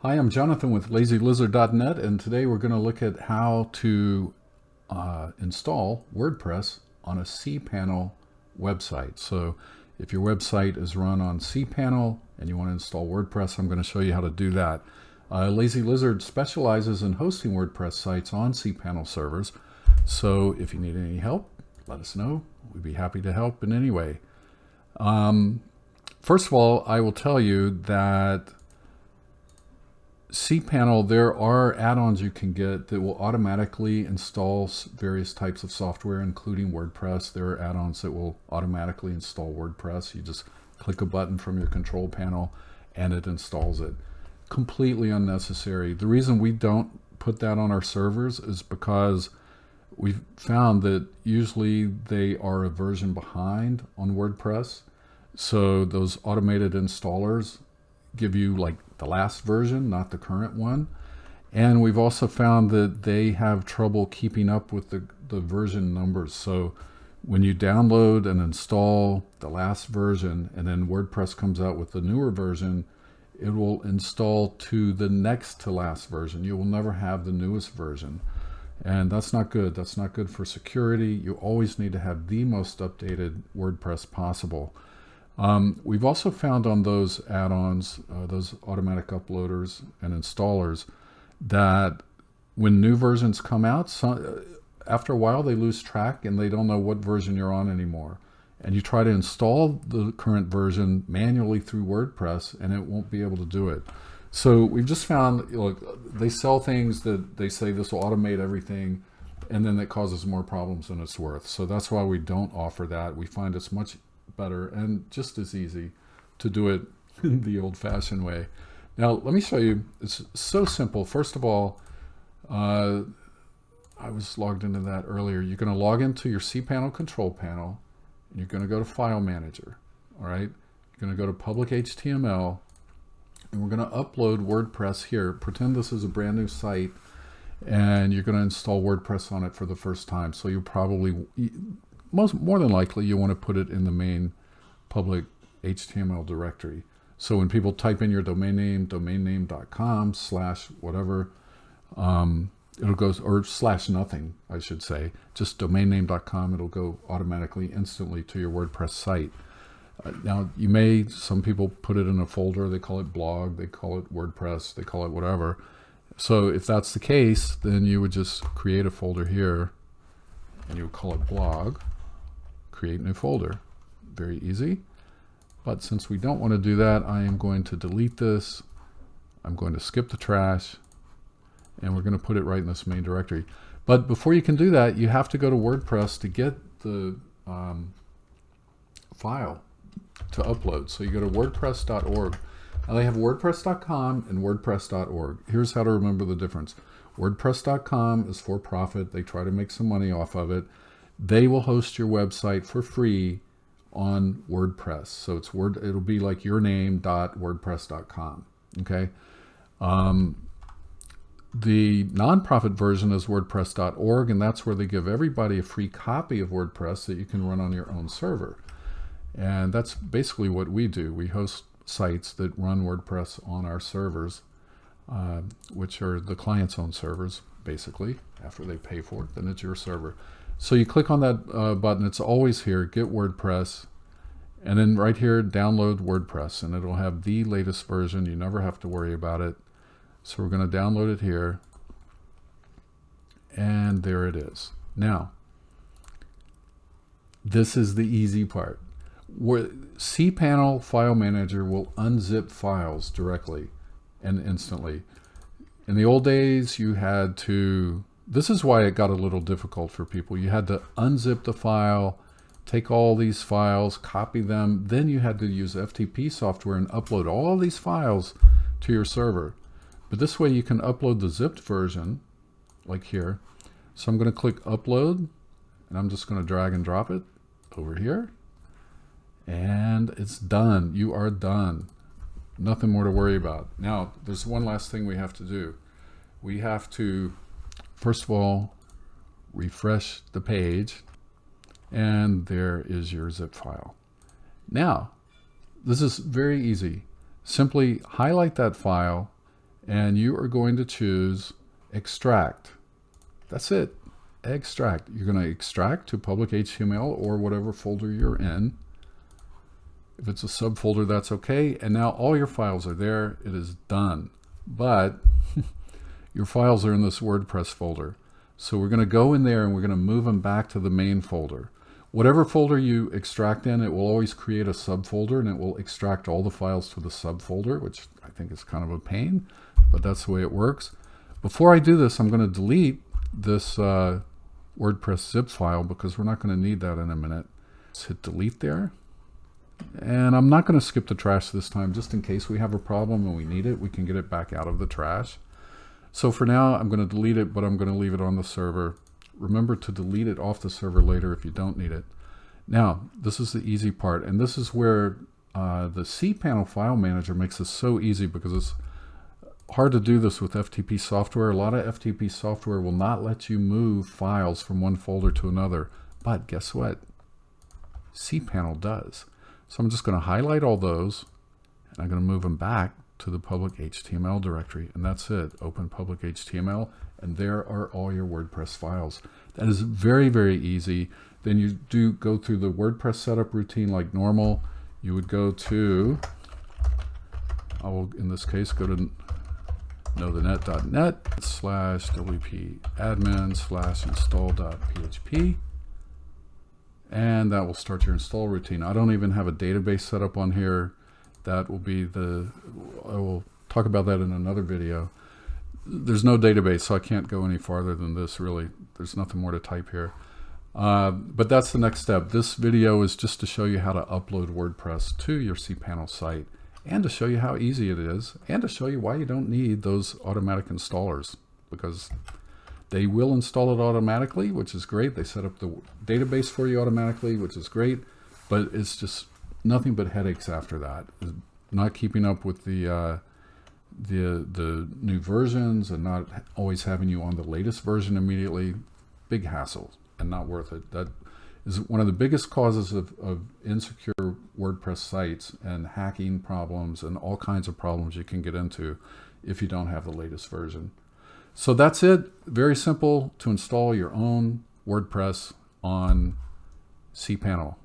Hi, I'm Jonathan with LazyLizard.net, and today we're going to look at how to install WordPress on a cPanel website. So if your website is run on cPanel and you want to install WordPress, I'm going to show you how to do that. Lazy Lizard specializes in hosting WordPress sites on cPanel servers. So if you need any help, let us know. We'd be happy to help in any way. First of all, I will tell you that cPanel, there are add-ons you can get that will automatically install various types of software, including WordPress. There are add-ons that will automatically install WordPress. You just click a button from your control panel and it installs it. Completely unnecessary. The reason we don't put that on our servers is because we've found that usually they are a version behind on WordPress. So those automated installers give you like the last version, not the current one. And we've also found that they have trouble keeping up with the version numbers. So when you download and install the last version and then WordPress comes out with the newer version, it will install to the next to last version. You will never have the newest version. And that's not good. That's not good for security. You always need to have the most updated WordPress possible. We've also found on those add-ons, those automatic uploaders and installers, that when new versions come out, after a while they lose track and they don't know what version you're on anymore. And you try to install the current version manually through WordPress and it won't be able to do it. So we've just found, look, they sell things that they say this will automate everything, and then that causes more problems than it's worth. So that's why we don't offer that. We find it's much better and just as easy to do it in the old-fashioned way. Now let me show you. It's so simple. First of all, I was logged into that earlier. You're going to log into your cPanel control panel and you're going to go to File Manager. All right, you're going to go to Public HTML and we're going to upload WordPress here. Pretend this is a brand new site and you're going to install WordPress on it for the first time. So you'll probably more than likely you want to put it in the main public HTML directory. So when people type in your domain name, domainname.com / whatever, it'll go, or / nothing, I should say, just domainname.com, it'll go automatically instantly to your WordPress site. Now some people put it in a folder, they call it blog, they call it WordPress, they call it whatever. So if that's the case, then you would just create a folder here and you would call it blog. Create new folder. Very easy. But since we don't want to do that, I am going to delete this. I'm going to skip the trash and we're going to put it right in this main directory. But before you can do that, you have to go to WordPress to get the file to upload. So you go to wordpress.org. Now they have wordpress.com and wordpress.org. Here's how to remember the difference. WordPress.com is for profit. They try to make some money off of it. They will host your website for free on WordPress. So it'll be like your name.wordpress.com. Okay. The nonprofit version is wordpress.org, and that's where they give everybody a free copy of WordPress that you can run on your own server. And that's basically what we do. We host sites that run WordPress on our servers, which are the client's own servers, basically. After they pay for it, then it's your server. So you click on that button. It's always here, get WordPress, and then right here, download WordPress, and it'll have the latest version. You never have to worry about it. So we're going to download it here, and there it is. Now, this is the easy part. cPanel File Manager will unzip files directly and instantly. In the old days, you had to, this is why it got a little difficult for people. You had to unzip the file, take all these files, copy them, then you had to use FTP software and upload all these files to your server. But this way you can upload the zipped version, like here. So I'm going to click upload, and I'm just going to drag and drop it over here. And it's done. You are done. Nothing more to worry about. Now, there's one last thing we have to do. We have to, first of all, refresh the page, and there is your zip file. Now, this is very easy. Simply highlight that file and you are going to choose extract. That's it. Extract. You're going to extract to public HTML or whatever folder you're in. If it's a subfolder, that's okay. And now all your files are there. It is done. But your files are in this WordPress folder. So we're going to go in there and we're going to move them back to the main folder. Whatever folder you extract in, it will always create a subfolder and it will extract all the files to the subfolder, which I think is kind of a pain, but that's the way it works. Before I do this, I'm going to delete this WordPress zip file because we're not going to need that in a minute. Let's hit delete there. And I'm not going to skip the trash this time, just in case we have a problem and we need it, we can get it back out of the trash. So for now, I'm going to delete it, but I'm going to leave it on the server. Remember to delete it off the server later if you don't need it. Now, this is the easy part, and this is where the cPanel file manager makes this so easy, because it's hard to do this with FTP software. A lot of FTP software will not let you move files from one folder to another, but guess what? cPanel does. So I'm just going to highlight all those, and I'm going to move them back to the public HTML directory, and that's it. Open public HTML, and there are all your WordPress files. That is very, very easy. Then you do go through the WordPress setup routine like normal. You would go to, I will in this case go to knowthenet.net/wp-admin/install.php. And that will start your install routine. I don't even have a database set up on here. That will be I will talk about that in another video. There's no database, so I can't go any farther than this, really. There's nothing more to type here. But that's the next step. This video is just to show you how to upload WordPress to your cPanel site, and to show you how easy it is, and to show you why you don't need those automatic installers, because they will install it automatically, which is great. They set up the database for you automatically, which is great, but it's just nothing but headaches after that. Not keeping up with the new versions and not always having you on the latest version immediately. Big hassle and not worth it. That is one of the biggest causes of insecure WordPress sites and hacking problems and all kinds of problems you can get into if you don't have the latest version. So that's it. Very simple to install your own WordPress on cPanel.